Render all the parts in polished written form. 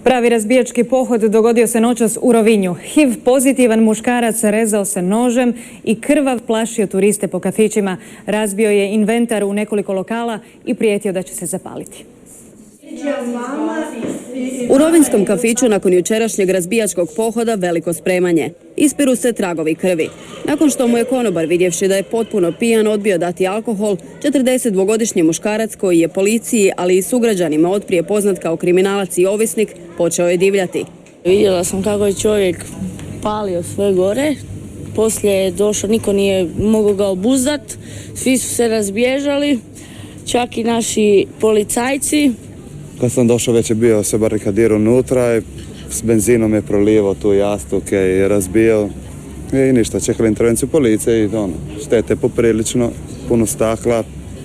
Pravi razbijački pohod dogodio se noćas u Rovinju. HIV pozitivan muškarac rezao se nožem i krvav plašio turiste po kafićima. Razbio je inventar u nekoliko lokala i prijetio da će se zapaliti. U rovinjskom kafiću nakon jučerašnjeg razbijačkog pohoda veliko spremanje. Ispiru se tragovi krvi. Nakon što mu je konobar, vidjevši da je potpuno pijan, odbio dati alkohol, 42-godišnji muškarac koji je policiji, ali i sugrađanima otprije poznat kao kriminalac i ovisnik, počeo je divljati. Vidjela sam kako je čovjek palio sve gore. Poslije je došao, niko nije mogao ga obuzdat, svi su se razbježali, čak i naši policajci. Kad sam došao već je bio se barikadirao unutra i s benzinom je prolivao tu jastuke i razbijao. I ništa, čekali intervenciju policije i štete poprilično, puno stakla,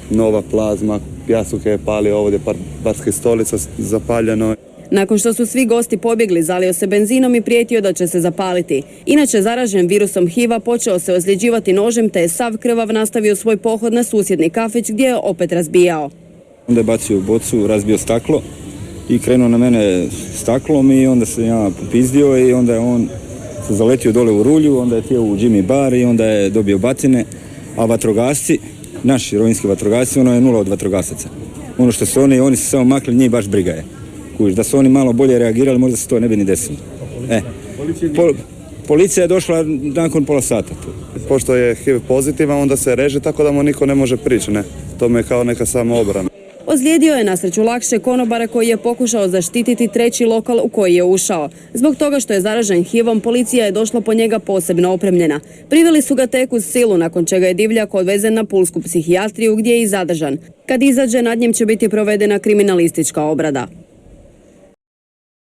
nova plazma, jastuke je palio ovdje, barskih stolica zapaljeno. Nakon što su svi gosti pobjegli, zalio se benzinom i prijetio da će se zapaliti. Inače, zaražen virusom HIV-a, počeo se ozljeđivati nožem te je sav krvav nastavio svoj pohod na susjedni kafić gdje je opet razbijao. Onda je bacio u bocu, razbio staklo i krenuo na mene staklom i onda se ja popizdio i onda je on se zaletio dole u rulju, onda je tijelo u Jimmy bar i onda je dobio batine, a vatrogasci, naši rovinjski vatrogasci, ono je 0 od vatrogasaca. Ono što su oni su samo makli, njih baš briga je. Da su oni malo bolje reagirali, možda se to ne bi ni desilo. Policija je došla nakon pola sata. Pošto je HIV pozitivan, onda se reže tako da mu niko ne može prići. To me je kao neka samoobrana. Ozlijedio je nasreću lakše konobara koji je pokušao zaštititi treći lokal u koji je ušao. Zbog toga što je zaražen HIV-om, policija je došla po njega posebno opremljena. Priveli su ga tek uz silu, nakon čega je divljak odvezen na pulsku psihijatriju gdje je i zadržan. Kad izađe, nad njim će biti provedena kriminalistička obrada.